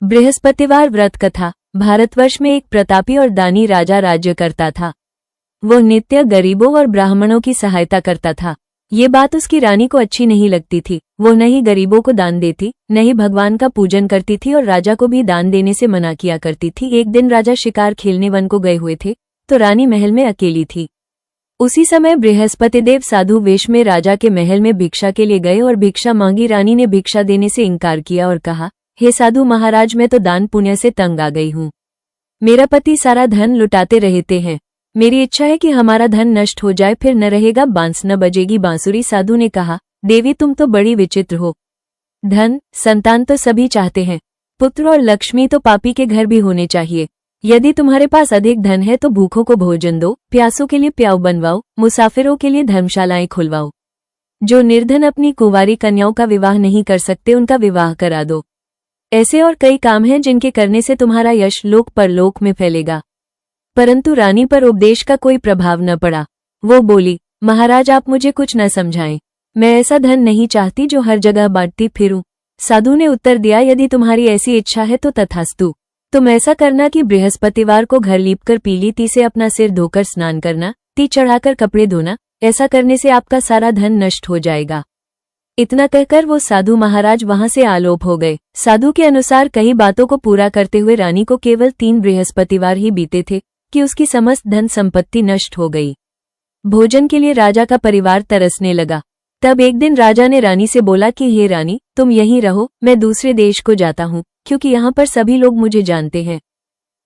बृहस्पतिवार व्रत कथा। भारतवर्ष में एक प्रतापी और दानी राजा राज्य करता था। वो नित्य गरीबों और ब्राह्मणों की सहायता करता था। ये बात उसकी रानी को अच्छी नहीं लगती थी। वो न ही गरीबों को दान देती, न ही भगवान का पूजन करती थी और राजा को भी दान देने से मना किया करती थी। एक दिन राजा शिकार खेलने वन को गए हुए थे, तो रानी महल में अकेली थी। उसी समय बृहस्पतिदेव साधु वेश में राजा के महल में भिक्षा के लिए गए और भिक्षा मांगी। रानी ने भिक्षा देने से इनकार किया और कहा, हे साधु महाराज, मैं तो दान पुण्य से तंग आ गई हूँ। मेरा पति सारा धन लुटाते रहते हैं। मेरी इच्छा है कि हमारा धन नष्ट हो जाए, फिर न रहेगा बांस न बजेगी बांसुरी। साधु ने कहा, देवी तुम तो बड़ी विचित्र हो। धन संतान तो सभी चाहते हैं, पुत्र और लक्ष्मी तो पापी के घर भी होने चाहिए। यदि तुम्हारे पास अधिक धन है तो भूखों को भोजन दो, प्यासों के लिए प्याऊ बनवाओ, मुसाफिरों के लिए धर्मशालाएं खुलवाओ। जो निर्धन अपनी कुंवारी कन्याओं का विवाह नहीं कर सकते उनका विवाह करा दो। ऐसे और कई काम हैं जिनके करने से तुम्हारा यश लोक परलोक में फैलेगा। परंतु रानी पर उपदेश का कोई प्रभाव न पड़ा। वो बोली, महाराज आप मुझे कुछ न समझाएं। मैं ऐसा धन नहीं चाहती जो हर जगह बांटती फिरूं। साधु ने उत्तर दिया, यदि तुम्हारी ऐसी इच्छा है तो तथास्तु। तुम ऐसा करना कि बृहस्पतिवार को घर लीपकर पीली ती से अपना सिर धोकर स्नान करना, ती चढ़ाकर कपड़े धोना। ऐसा करने से आपका सारा धन नष्ट हो जाएगा। इतना कहकर वो साधु महाराज वहां से आलोप हो गए। साधु के अनुसार कई बातों को पूरा करते हुए रानी को केवल 3 बृहस्पतिवार ही बीते थे कि उसकी समस्त धन संपत्ति नष्ट हो गई। भोजन के लिए राजा का परिवार तरसने लगा। तब एक दिन राजा ने रानी से बोला कि हे रानी, तुम यहीं रहो, मैं दूसरे देश को जाता हूँ, क्योंकि यहाँ पर सभी लोग मुझे जानते हैं,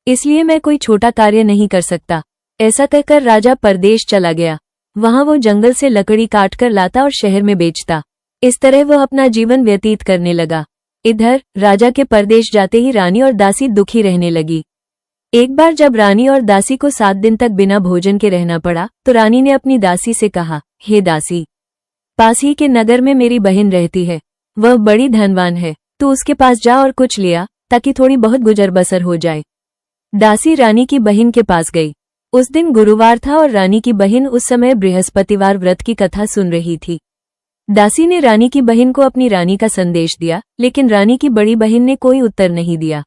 इसलिए मैं कोई छोटा कार्य नहीं कर सकता। ऐसा कहकर राजा परदेश चला गया। वहां वो जंगल से लकड़ी काटकर लाता और शहर में बेचता। इस तरह वो अपना जीवन व्यतीत करने लगा। इधर राजा के परदेश जाते ही रानी और दासी दुखी रहने लगी। एक बार जब रानी और दासी को 7 दिन तक बिना भोजन के रहना पड़ा, तो रानी ने अपनी दासी से कहा, हे दासी, पास ही के नगर में मेरी बहन रहती है, वह बड़ी धनवान है, तू उसके पास जा और कुछ ले आ, ताकि थोड़ी बहुत गुजर बसर हो जाए। दासी रानी की बहन के पास गई। उस दिन गुरुवार था और रानी की बहन उस समय बृहस्पतिवार व्रत की कथा सुन रही थी। दासी ने रानी की बहन को अपनी रानी का संदेश दिया, लेकिन रानी की बड़ी बहन ने कोई उत्तर नहीं दिया।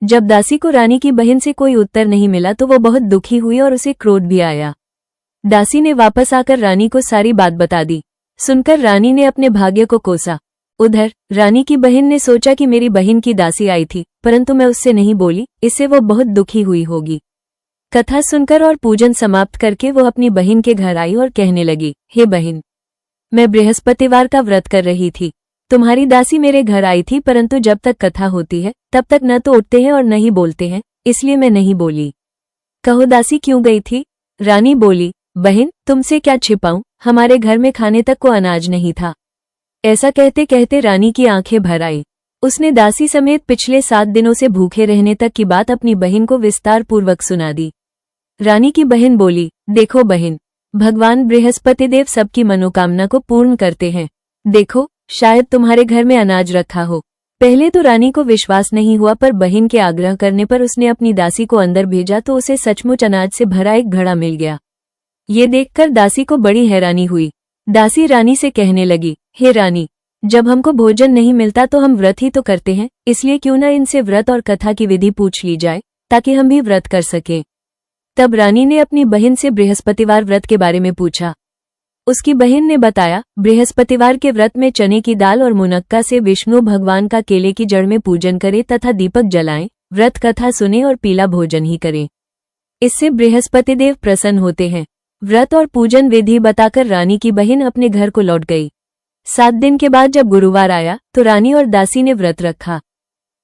जब दासी को रानी की बहन से कोई उत्तर नहीं मिला तो वो बहुत दुखी हुई और उसे क्रोध भी आया। दासी ने वापस आकर रानी को सारी बात बता दी। सुनकर रानी ने अपने भाग्य को कोसा। उधर रानी की बहन ने सोचा कि मेरी बहन की दासी आई थी, परंतु मैं उससे नहीं बोली, इससे वो बहुत दुखी हुई होगी। कथा सुनकर और पूजन समाप्त करके वो अपनी बहन के घर आई और कहने लगी, हे बहन, मैं बृहस्पतिवार का व्रत कर रही थी। तुम्हारी दासी मेरे घर आई थी, परंतु जब तक कथा होती है तब तक न तो उठते हैं और न ही बोलते हैं, इसलिए मैं नहीं बोली। कहो दासी क्यों गई थी? रानी बोली, बहन तुमसे क्या छिपाऊं, हमारे घर में खाने तक को अनाज नहीं था। ऐसा कहते कहते रानी की आंखें भर आई। उसने दासी समेत पिछले 7 दिनों से भूखे रहने तक की बात अपनी बहन को विस्तार पूर्वक सुना दी। रानी की बहन बोली, देखो बहन, भगवान बृहस्पतिदेव सबकी मनोकामना को पूर्ण करते हैं। देखो, शायद तुम्हारे घर में अनाज रखा हो। पहले तो रानी को विश्वास नहीं हुआ, पर बहन के आग्रह करने पर उसने अपनी दासी को अंदर भेजा तो उसे सचमुच अनाज से भरा एक घड़ा मिल गया। ये देखकर दासी को बड़ी हैरानी हुई। दासी रानी से कहने लगी, हे रानी, जब हमको भोजन नहीं मिलता तो हम व्रत ही तो करते हैं, इसलिए क्यों न इनसे व्रत और कथा की विधि पूछ ली जाए, ताकि हम भी व्रत कर सकें। तब रानी ने अपनी बहन से बृहस्पतिवार व्रत के बारे में पूछा। उसकी बहन ने बताया, बृहस्पतिवार के व्रत में चने की दाल और मुनक्का से विष्णु भगवान का केले की जड़ में पूजन करें तथा दीपक जलाएं, व्रत कथा सुने और पीला भोजन ही करें। इससे बृहस्पतिदेव प्रसन्न होते हैं। व्रत और पूजन विधि बताकर रानी की बहन अपने घर को लौट गई। 7 दिन के बाद जब गुरुवार आया तो रानी और दासी ने व्रत रखा।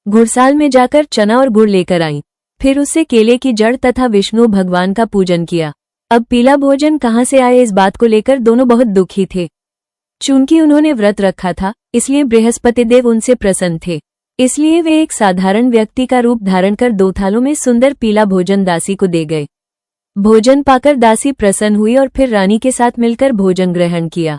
घुड़साल में जाकर चना और गुड़ लेकर आई, फिर उससे केले की जड़ तथा विष्णु भगवान का पूजन किया। अब पीला भोजन कहाँ से आए, इस बात को लेकर दोनों बहुत दुखी थे। चूंकि उन्होंने व्रत रखा था, इसलिए बृहस्पतिदेव उनसे प्रसन्न थे। इसलिए वे एक साधारण व्यक्ति का रूप धारण कर 2 थालों में सुंदर पीला भोजन दासी को दे गए। भोजन पाकर दासी प्रसन्न हुई और फिर रानी के साथ मिलकर भोजन ग्रहण किया।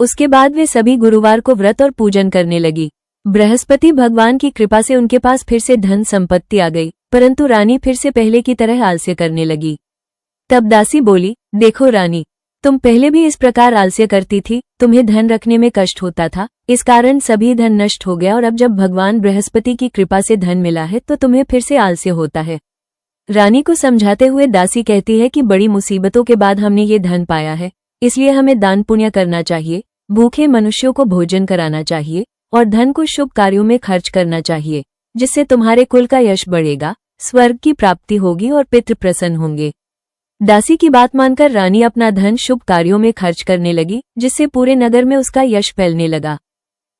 उसके बाद वे सभी गुरुवार को व्रत और पूजन करने लगी। बृहस्पति भगवान की कृपा से उनके पास फिर से धन संपत्ति आ गई, परंतु रानी फिर से पहले की तरह आलस्य करने लगी। तब दासी बोली, देखो रानी, तुम पहले भी इस प्रकार आलस्य करती थी, तुम्हें धन रखने में कष्ट होता था, इस कारण सभी धन नष्ट हो गया और अब जब भगवान बृहस्पति की कृपा से धन मिला है तो तुम्हें फिर से आलस्य होता है। रानी को समझाते हुए दासी कहती है कि बड़ी मुसीबतों के बाद हमने ये धन पाया है, इसलिए हमें दान पुण्य करना चाहिए, भूखे मनुष्यों को भोजन कराना चाहिए और धन को शुभ कार्यों में खर्च करना चाहिए, जिससे तुम्हारे कुल का यश बढ़ेगा, स्वर्ग की प्राप्ति होगी और पितृ प्रसन्न होंगे। दासी की बात मानकर रानी अपना धन शुभ कार्यों में खर्च करने लगी, जिससे पूरे नगर में उसका यश फैलने लगा।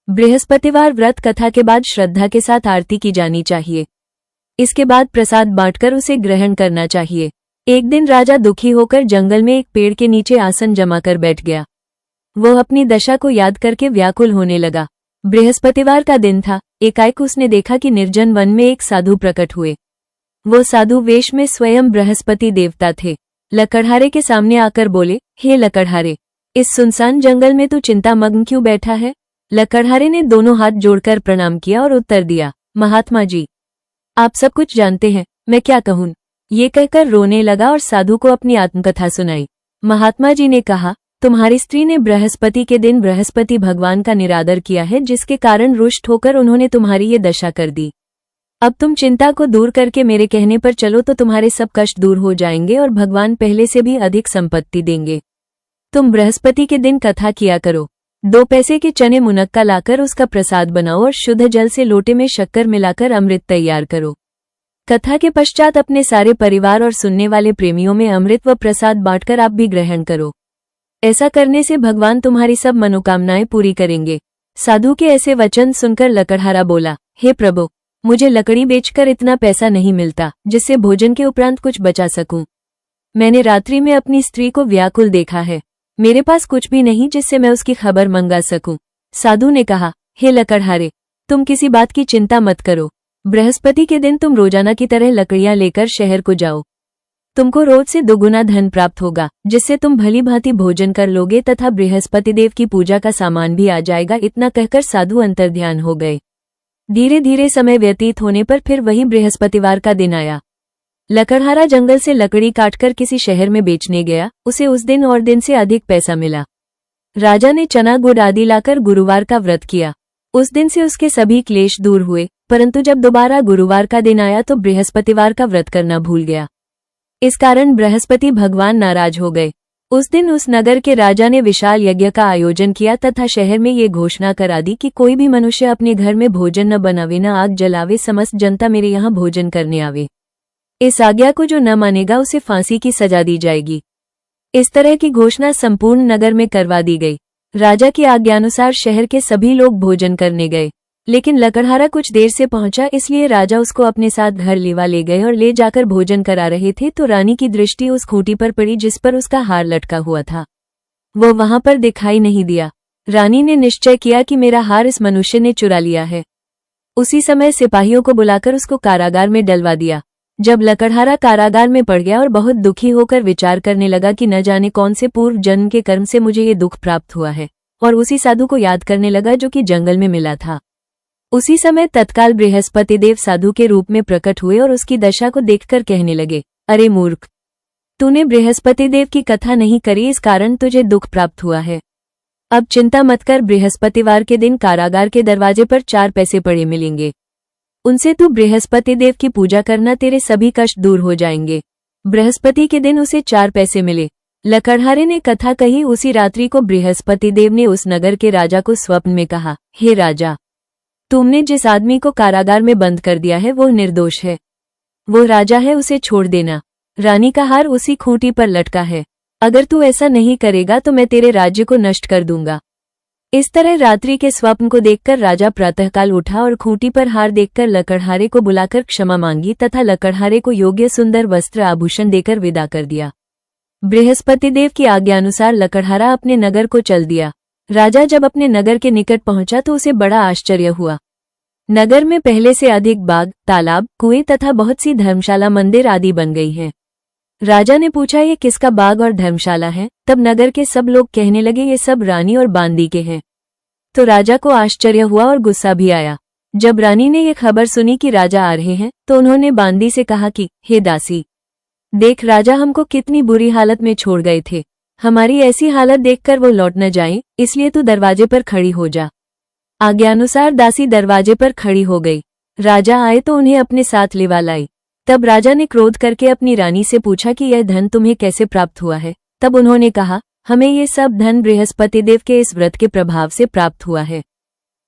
बृहस्पतिवार व्रत कथा के बाद श्रद्धा के साथ आरती की जानी चाहिए। इसके बाद प्रसाद बांटकर उसे ग्रहण करना चाहिए। एक दिन राजा दुखी होकर जंगल में एक पेड़ के नीचे आसन जमाकर बैठ गया। वो अपनी दशा को याद करके व्याकुल होने लगा। बृहस्पतिवार का दिन था। एकाएक उसने देखा कि निर्जन वन में एक साधु प्रकट हुए। वो साधु वेश में स्वयं बृहस्पति देवता थे। लकड़हारे के सामने आकर बोले, हे लकड़हारे, इस सुनसान जंगल में तू चिंतामग्न क्यों बैठा है? लकड़हारे ने दोनों हाथ जोड़कर प्रणाम किया और उत्तर दिया, महात्मा जी, आप सब कुछ जानते हैं, मैं क्या कहूँ। ये कहकर रोने लगा और साधु को अपनी आत्मकथा सुनाई। महात्मा जी ने कहा, तुम्हारी स्त्री ने बृहस्पति के दिन बृहस्पति भगवान का निरादर किया है, जिसके कारण रुष्ट होकर उन्होंने तुम्हारी ये दशा कर दी। अब तुम चिंता को दूर करके मेरे कहने पर चलो तो तुम्हारे सब कष्ट दूर हो जाएंगे और भगवान पहले से भी अधिक संपत्ति देंगे। तुम बृहस्पति के दिन कथा किया करो। 2 पैसे के चने मुनक्का लाकर उसका प्रसाद बनाओ और शुद्ध जल से लोटे में शक्कर मिलाकर अमृत तैयार करो। कथा के पश्चात अपने सारे परिवार और सुनने वाले प्रेमियों में अमृत व प्रसाद बांटकर आप भी ग्रहण करो। ऐसा करने से भगवान तुम्हारी सब मनोकामनाएं पूरी करेंगे। साधु के ऐसे वचन सुनकर लकड़हारा बोला, हे प्रभु, मुझे लकड़ी बेचकर इतना पैसा नहीं मिलता जिससे भोजन के उपरांत कुछ बचा सकूं। मैंने रात्रि में अपनी स्त्री को व्याकुल देखा है। मेरे पास कुछ भी नहीं जिससे मैं उसकी खबर मंगा सकूं। साधु ने कहा, हे लकड़हारे, तुम किसी बात की चिंता मत करो। बृहस्पति के दिन तुम रोजाना की तरह लकड़ियां लेकर शहर को जाओ। तुमको रोज से 2 गुना धन प्राप्त होगा, जिससे तुम भली भांति भोजन कर लोगे तथा बृहस्पति देव की पूजा का सामान भी आ जाएगा। इतना कहकर साधु अंतर्ध्यान हो गए। धीरे धीरे समय व्यतीत होने पर फिर वही बृहस्पतिवार का दिन आया। लकड़हारा जंगल से लकड़ी काटकर किसी शहर में बेचने गया। उसे उस दिन और दिन से अधिक पैसा मिला। राजा ने चना गुड़ आदि लाकर गुरुवार का व्रत किया। उस दिन से उसके सभी क्लेश दूर हुए, परंतु जब दोबारा गुरुवार का दिन आया तो बृहस्पतिवार का व्रत करना भूल गया। इस कारण बृहस्पति भगवान नाराज हो गए। उस दिन उस नगर के राजा ने विशाल यज्ञ का आयोजन किया तथा शहर में ये घोषणा करा दी कि कोई भी मनुष्य अपने घर में भोजन न बनावे, न आग जलावे, समस्त जनता मेरे यहाँ भोजन करने आवे। इस आज्ञा को जो न मानेगा उसे फांसी की सजा दी जाएगी। इस तरह की घोषणा संपूर्ण नगर में करवा दी गई। राजा की आज्ञानुसार शहर के सभी लोग भोजन करने गए, लेकिन लकड़हारा कुछ देर से पहुंचा, इसलिए राजा उसको अपने साथ घर लेवा ले गए और ले जाकर भोजन करा रहे थे तो रानी की दृष्टि उस खूंटी पर पड़ी जिस पर उसका हार लटका हुआ था। वो वहां पर दिखाई नहीं दिया। रानी ने निश्चय किया कि मेरा हार इस मनुष्य ने चुरा लिया है। उसी समय सिपाहियों को बुलाकर उसको कारागार में डलवा दिया। जब लकड़हारा कारागार में पड़ गया और बहुत दुखी होकर विचार करने लगा कि न जाने कौन से पूर्व जन्म के कर्म से मुझे ये दुख प्राप्त हुआ है, और उसी साधु को याद करने लगा जो कि जंगल में मिला था। उसी समय तत्काल बृहस्पति देव साधु के रूप में प्रकट हुए और उसकी दशा को देखकर कहने लगे, अरे मूर्ख, तूने बृहस्पति देव की कथा नहीं करी, इस कारण तुझे दुख प्राप्त हुआ है। अब चिंता मत कर, बृहस्पतिवार के दिन कारागार के दरवाजे पर 4 पैसे पड़े मिलेंगे। उनसे तू बृहस्पति देव की पूजा करना, तेरे सभी कष्ट दूर हो जाएंगे। बृहस्पति के दिन उसे 4 पैसे मिले। लकड़हारे ने कथा कही। उसी रात्रि को बृहस्पति देव ने उस नगर के राजा को स्वप्न में कहा, हे राजा, तुमने जिस आदमी को कारागार में बंद कर दिया है वो निर्दोष है। वो राजा है, उसे छोड़ देना। रानी का हार उसी खूंटी पर लटका है। अगर तू ऐसा नहीं करेगा तो मैं तेरे राज्य को नष्ट कर दूंगा। इस तरह रात्रि के स्वप्न को देखकर राजा प्रातःकाल उठा और खूंटी पर हार देखकर लकड़हारे को बुलाकर क्षमा मांगी तथा लकड़हारे को योग्य सुंदर वस्त्र आभूषण देकर विदा कर दिया। बृहस्पति देव की आज्ञानुसार लकड़हारा अपने नगर को चल दिया। राजा जब अपने नगर के निकट पहुंचा तो उसे बड़ा आश्चर्य हुआ। नगर में पहले से अधिक बाग, तालाब, कुएं तथा बहुत सी धर्मशाला, मंदिर आदि बन गई हैं। राजा ने पूछा, ये किसका बाग और धर्मशाला है? तब नगर के सब लोग कहने लगे, ये सब रानी और बांदी के हैं। तो राजा को आश्चर्य हुआ और गुस्सा भी आया। जब रानी ने ये खबर सुनी कि राजा आ रहे हैं तो उन्होंने बांदी से कहा कि हे दासी, देख, राजा हमको कितनी बुरी हालत में छोड़ गए थे। हमारी ऐसी हालत देखकर वो लौट न जाए, इसलिए तू दरवाजे पर खड़ी हो जा। आज्ञानुसार दासी दरवाजे पर खड़ी हो गई। राजा आए तो उन्हें अपने साथ लेवा लाई। तब राजा ने क्रोध करके अपनी रानी से पूछा कि यह धन तुम्हें कैसे प्राप्त हुआ है। तब उन्होंने कहा, हमें ये सब धन बृहस्पति देव के इस व्रत के प्रभाव से प्राप्त हुआ है।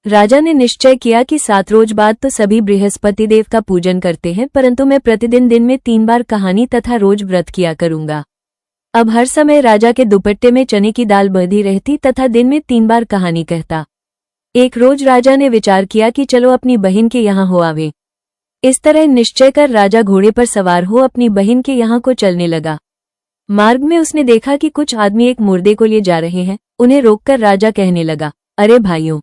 राजा ने निश्चय किया कि 7 रोज बाद तो सभी बृहस्पति देव का पूजन करते हैं, परंतु मैं प्रतिदिन दिन में 3 बार कहानी तथा रोज व्रत किया करूंगा। अब हर समय राजा के दुपट्टे में चने की दाल बंधी रहती तथा दिन में 3 बार कहानी कहता। एक रोज राजा ने विचार किया कि चलो अपनी बहन के यहाँ हो आवे। इस तरह निश्चय कर राजा घोड़े पर सवार हो अपनी बहन के यहाँ को चलने लगा। मार्ग में उसने देखा कि कुछ आदमी एक मुर्दे को लिए जा रहे हैं। उन्हें रोककर राजा कहने लगा, अरे भाइयों,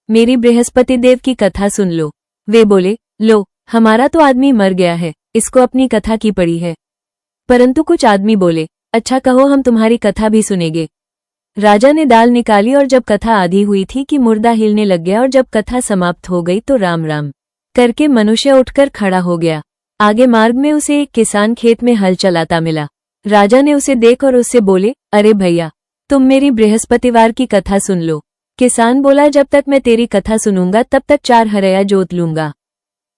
मेरी बृहस्पति देव की कथा सुन लो। वे बोले, लो, हमारा तो आदमी मर गया है, इसको अपनी कथा की पड़ी है। परंतु कुछ आदमी बोले, अच्छा कहो, हम तुम्हारी कथा भी सुनेंगे। राजा ने दाल निकाली और जब कथा आधी हुई थी कि मुर्दा हिलने लग गया और जब कथा समाप्त हो गई तो राम राम करके मनुष्य उठकर खड़ा हो गया। आगे मार्ग में उसे एक किसान खेत में हल चलाता मिला। राजा ने उसे देख और उससे बोले, अरे भैया, तुम मेरी बृहस्पतिवार की कथा सुन लो। किसान बोला, जब तक मैं तेरी कथा सुनूंगा तब तक 4 हरया जोत लूंगा।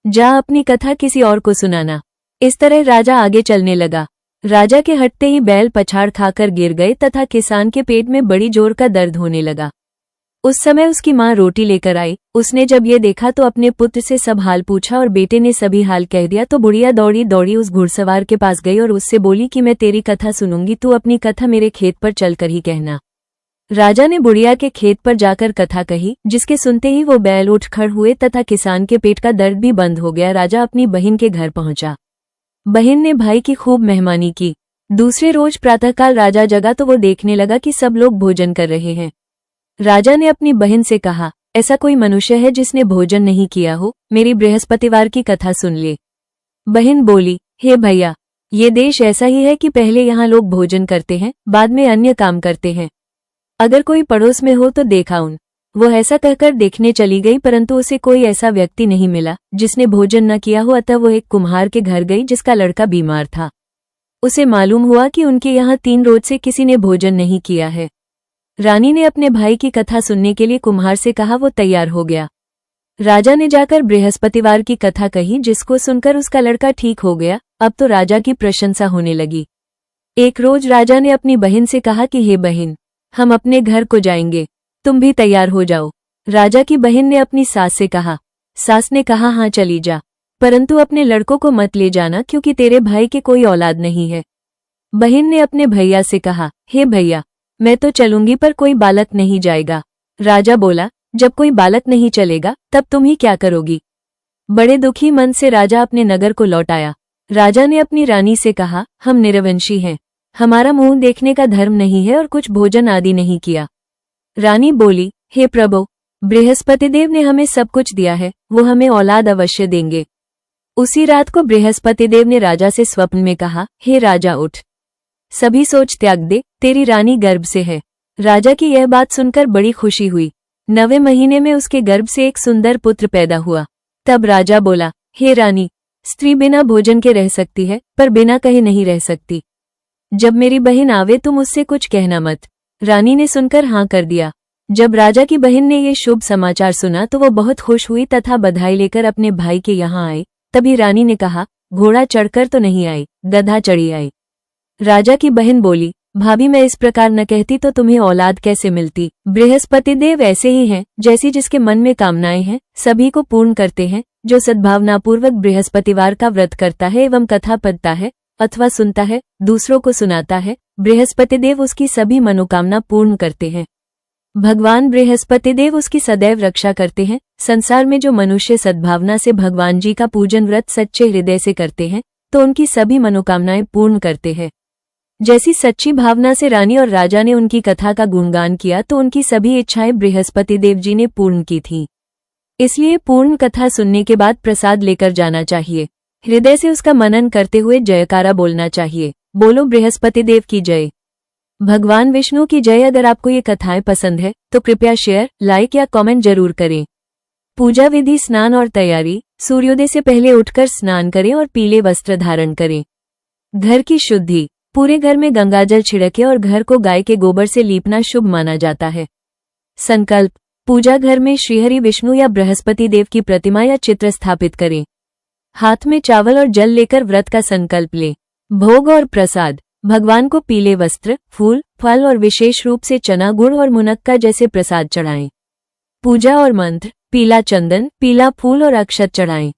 जा अपनी कथा किसी और को सुनाना। इस तरह राजा आगे चलने लगा। राजा के हटते ही बैल पछाड़ खाकर गिर गए तथा किसान के पेट में बड़ी जोर का दर्द होने लगा। उस समय उसकी माँ रोटी लेकर आई। उसने जब ये देखा तो अपने पुत्र से सब हाल पूछा और बेटे ने सभी हाल कह दिया। तो बुढ़िया दौड़ी दौड़ी उस घुड़सवार के पास गई और उससे बोली कि मैं तेरी कथा सुनूंगी, तू अपनी कथा मेरे खेत पर चलकर ही कहना। राजा ने बुढ़िया के खेत पर जाकर कथा कही, जिसके सुनते ही वो बैल उठ खड़ हुए तथा किसान के पेट का दर्द भी बंद हो गया। राजा अपनी बहन के घर पहुंचा। बहन ने भाई की खूब मेहमानी की। दूसरे रोज प्रातःकाल राजा जगा तो वो देखने लगा कि सब लोग भोजन कर रहे हैं। राजा ने अपनी बहन से कहा, ऐसा कोई मनुष्य है जिसने भोजन नहीं किया हो, मेरी बृहस्पतिवार की कथा सुन ले। बहन बोली, हे भैया, ये देश ऐसा ही है कि पहले यहाँ लोग भोजन करते हैं, बाद में अन्य काम करते हैं। अगर कोई पड़ोस में हो तो देखा उन। वो ऐसा कहकर देखने चली गई, परंतु उसे कोई ऐसा व्यक्ति नहीं मिला जिसने भोजन न किया हो। अतः वो एक कुम्हार के घर गई जिसका लड़का बीमार था। उसे मालूम हुआ कि उनके यहाँ 3 रोज से किसी ने भोजन नहीं किया है। रानी ने अपने भाई की कथा सुनने के लिए कुम्हार से कहा। वो तैयार हो गया। राजा ने जाकर बृहस्पतिवार की कथा कही, जिसको सुनकर उसका लड़का ठीक हो गया। अब तो राजा की प्रशंसा होने लगी। एक रोज राजा ने अपनी बहन से कहा कि हे बहन, हम अपने घर को जाएंगे, तुम भी तैयार हो जाओ। राजा की बहन ने अपनी सास से कहा। सास ने कहा, हाँ चली जा, परंतु अपने लड़कों को मत ले जाना, क्योंकि तेरे भाई के कोई औलाद नहीं है। बहन ने अपने भैया से कहा, हे भैया, मैं तो चलूंगी पर कोई बालक नहीं जाएगा। राजा बोला, जब कोई बालक नहीं चलेगा तब तुम ही क्या करोगी। बड़े दुखी मन से राजा अपने नगर को लौट आया। राजा ने अपनी रानी से कहा, हम निरवंशी हैं, हमारा मुंह देखने का धर्म नहीं है और कुछ भोजन आदि नहीं किया। रानी बोली, हे प्रभु, बृहस्पति देव ने हमें सब कुछ दिया है, वो हमें औलाद अवश्य देंगे। उसी रात को बृहस्पति देव ने राजा से स्वप्न में कहा, हे राजा उठ, सभी सोच त्याग दे, तेरी रानी गर्भ से है। राजा की यह बात सुनकर बड़ी खुशी हुई। 9वें महीने में उसके गर्भ से एक सुंदर पुत्र पैदा हुआ। तब राजा बोला, हे रानी, स्त्री बिना भोजन के रह सकती है, पर बिना कहे नहीं रह सकती। जब मेरी बहन आवे तुम उससे कुछ कहना मत। रानी ने सुनकर हाँ कर दिया। जब राजा की बहन ने ये शुभ समाचार सुना तो वो बहुत खुश हुई तथा बधाई लेकर अपने भाई के यहाँ आई। तभी रानी ने कहा, घोड़ा चढ़कर तो नहीं आई, गधा चढ़ी आई। राजा की बहन बोली, भाभी, मैं इस प्रकार न कहती तो तुम्हें औलाद कैसे मिलती। बृहस्पति देव ऐसे ही हैं, जैसी जिसके मन में कामनाएं हैं सभी को पूर्ण करते हैं। जो सद्भावनापूर्वक बृहस्पतिवार का व्रत करता है एवं कथा पढ़ता है अथवा सुनता है, दूसरों को सुनाता है, बृहस्पति देव उसकी सभी मनोकामना पूर्ण करते हैं। भगवान बृहस्पति देव उसकी सदैव रक्षा करते हैं। संसार में जो मनुष्य सद्भावना से भगवान जी का पूजन व्रत सच्चे हृदय से करते हैं तो उनकी सभी मनोकामनाएं पूर्ण करते हैं। जैसी सच्ची भावना से रानी और राजा ने उनकी कथा का गुणगान किया तो उनकी सभी इच्छाएं बृहस्पति देव जी ने पूर्ण की थीं। इसलिए पूर्ण कथा सुनने के बाद प्रसाद लेकर जाना चाहिए। हृदय से उसका मनन करते हुए जयकारा बोलना चाहिए। बोलो बृहस्पति देव की जय, भगवान विष्णु की जय। अगर आपको ये कथाएं पसंद है तो कृपया शेयर, लाइक या कमेंट जरूर करें। पूजा विधि, स्नान और तैयारी। सूर्योदय से पहले उठकर स्नान करें और पीले वस्त्र धारण करें। घर की शुद्धि। पूरे घर में गंगाजल छिड़के और घर को गाय के गोबर से लीपना शुभ माना जाता है। संकल्प। पूजा घर में श्रीहरि, विष्णु या बृहस्पति देव की प्रतिमा या चित्र स्थापित करें। हाथ में चावल और जल लेकर व्रत का संकल्प ले। भोग और प्रसाद। भगवान को पीले वस्त्र, फूल, फल और विशेष रूप से चना, गुड़ और मुनक्का जैसे प्रसाद चढ़ाएं। पूजा और मंत्र। पीला चंदन, पीला फूल और अक्षत चढ़ाएं।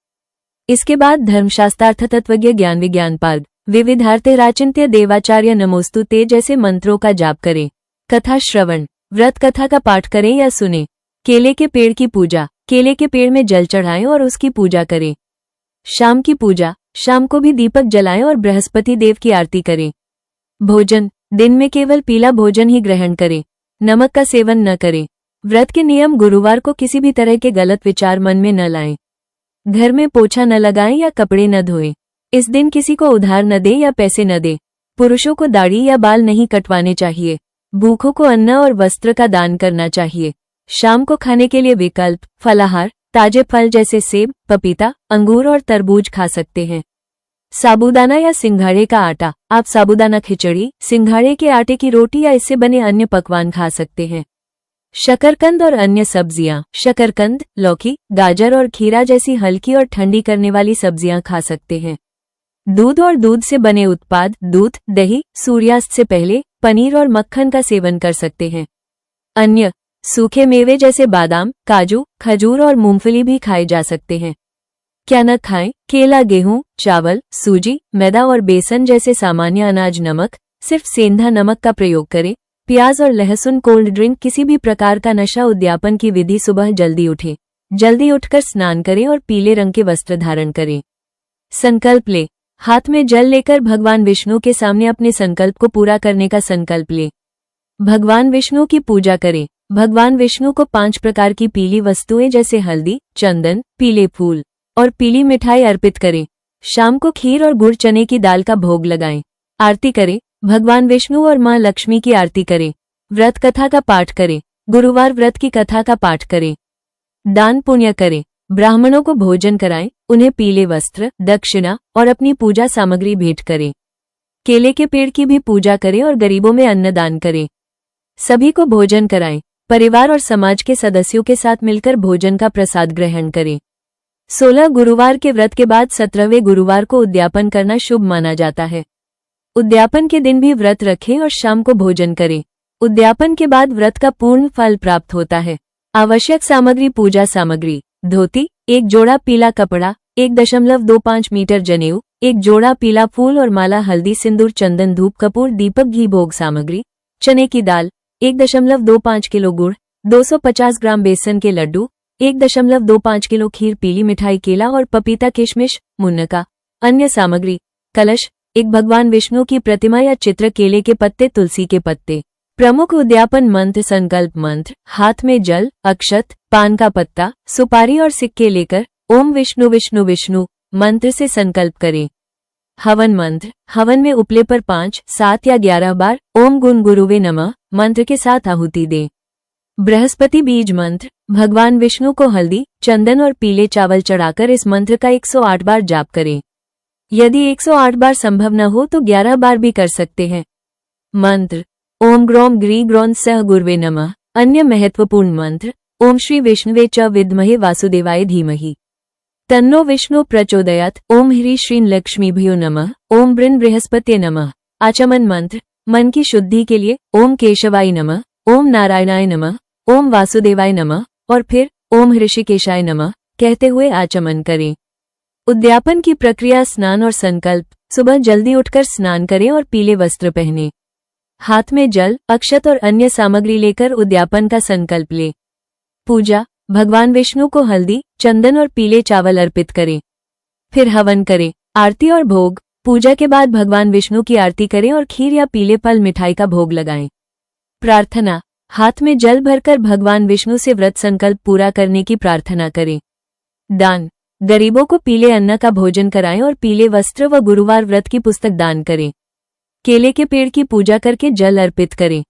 इसके बाद धर्मशास्त्रार्थ, तत्वज्ञ, ज्ञान विज्ञान पाद, विविधार्थे राचिन्त्य देवाचार्य नमोस्तुते जैसे मंत्रों का जाप करें। कथा श्रवण। व्रत कथा का पाठ करें या सुने। केले के पेड़ की पूजा। केले के पेड़ में जल चढ़ाएं और उसकी पूजा करें। शाम की पूजा। शाम को भी दीपक जलाएं और बृहस्पति देव की आरती करें। भोजन। दिन में केवल पीला भोजन ही ग्रहण करें। नमक का सेवन न करें। व्रत के नियम। गुरुवार को किसी भी तरह के गलत विचार मन में न लाएं। घर में पोछा न लगाएं या कपड़े न धोएं। इस दिन किसी को उधार न दें या पैसे न दें। पुरुषों को दाढ़ी या बाल नहीं कटवाने चाहिए। भूखों को अन्न और वस्त्र का दान करना चाहिए। शाम को खाने के लिए विकल्प। फलाहार। ताजे फल जैसे सेब, पपीता, अंगूर और तरबूज खा सकते हैं। साबूदाना या सिंघाड़े का आटा। आप साबूदाना खिचड़ी, सिंघाड़े के आटे की रोटी या इससे बने अन्य पकवान खा सकते हैं। शकरकंद और अन्य सब्जियां। शकरकंद, लौकी, गाजर और खीरा जैसी हल्की और ठंडी करने वाली सब्जियां खा सकते हैं। दूध और दूध से बने उत्पाद। दूध, दही, सूर्यास्त से पहले पनीर और मक्खन का सेवन कर सकते हैं। अन्य सूखे मेवे जैसे बादाम, काजू, खजूर और मूंगफली भी खाए जा सकते हैं। क्या न खाएं? केला, गेहूं, चावल, सूजी, मैदा और बेसन जैसे सामान्य अनाज। नमक। सिर्फ सेंधा नमक का प्रयोग करें। प्याज और लहसुन। कोल्ड ड्रिंक, किसी भी प्रकार का नशा। उद्यापन की विधि। सुबह जल्दी उठें। जल्दी उठकर स्नान करें और पीले रंग के वस्त्र धारण करें। संकल्प ले। हाथ में जल लेकर भगवान विष्णु के सामने अपने संकल्प को पूरा करने का संकल्प ले। भगवान विष्णु की पूजा करें। भगवान विष्णु को 5 प्रकार की पीली वस्तुएं जैसे हल्दी, चंदन, पीले फूल और पीली मिठाई अर्पित करें। शाम को खीर और गुड़ चने की दाल का भोग लगाएं। आरती करें। भगवान विष्णु और मां लक्ष्मी की आरती करें। व्रत कथा का पाठ करें। गुरुवार व्रत की कथा का पाठ करें। दान पुण्य करें। ब्राह्मणों को भोजन कराएं। उन्हें पीले वस्त्र, दक्षिणा और अपनी पूजा सामग्री भेंट करें। केले के पेड़ की भी पूजा करें और गरीबों में अन्नदान करें। सभी को भोजन कराएं। परिवार और समाज के सदस्यों के साथ मिलकर भोजन का प्रसाद ग्रहण करें। 16 गुरुवार के व्रत के बाद 17वें गुरुवार को उद्यापन करना शुभ माना जाता है। उद्यापन के दिन भी व्रत रखें और शाम को भोजन करें। उद्यापन के बाद व्रत का पूर्ण फल प्राप्त होता है। आवश्यक सामग्री। पूजा सामग्री। धोती, 1 जोड़ा पीला कपड़ा, 1.25 मीटर जनेऊ, 1 जोड़ा पीला फूल और माला, हल्दी, सिंदूर, चंदन, धूप, कपूर, दीपक, घी। भोग सामग्री। चने की दाल, 1.25 किलो गुड़, 250 ग्राम बेसन के लड्डू, 1.25 किलो खीर, पीली मिठाई, केला और पपीता, किशमिश, मुनक्का। अन्य सामग्री। कलश, एक भगवान विष्णु की प्रतिमा या चित्र, केले के पत्ते, तुलसी के पत्ते। प्रमुख उद्यापन मंत्र। संकल्प मंत्र। हाथ में जल, अक्षत, पान का पत्ता, सुपारी और सिक्के लेकर ओम विष्णु विष्णु विष्णु मंत्र से संकल्प करें। हवन मंत्र। हवन में उपले पर 5, 7 या 11 बार ओम गुण गुरुवे नमः मंत्र के साथ आहुति दें। बृहस्पति बीज मंत्र। भगवान विष्णु को हल्दी, चंदन और पीले चावल चढ़ाकर इस मंत्र का 108 बार जाप करें। यदि 108 बार संभव न हो तो 11 बार भी कर सकते हैं। मंत्र। ओम ग्रौम ग्री ग्रौन सह गुरुवे नमः। अन्य महत्वपूर्ण मंत्र। ओम श्री विष्णुवे च विद्महे वासुदेवाय धीमहि तन्नो विष्णु प्रचोदयात्। ओम ह्रीं श्रीं लक्ष्मीभ्यो नमः। ओम बृन् बृहस्पत्ये नमः। आचमन मंत्र। मन की शुद्धि के लिए ओम केशवाय नमः, ओम नारायणाय नमः, ओम वासुदेवाय नमः और फिर ओम ऋषिकेशाय नमः कहते हुए आचमन करें। उद्यापन की प्रक्रिया। स्नान और संकल्प। सुबह जल्दी उठकर स्नान करें और पीले वस्त्र पहनें। हाथ में जल, अक्षत और अन्य सामग्री लेकर उद्यापन का संकल्प लें। पूजा। भगवान विष्णु को हल्दी, चंदन और पीले चावल अर्पित करें। फिर हवन करें। आरती और भोग। पूजा के बाद भगवान विष्णु की आरती करें और खीर या पीले फल मिठाई का भोग लगाएं। प्रार्थना। हाथ में जल भरकर भगवान विष्णु से व्रत संकल्प पूरा करने की प्रार्थना करें। दान। गरीबों को पीले अन्न का भोजन कराएं और पीले वस्त्र व गुरुवार व्रत की पुस्तक दान करें। केले के पेड़ की पूजा करके जल अर्पित करें।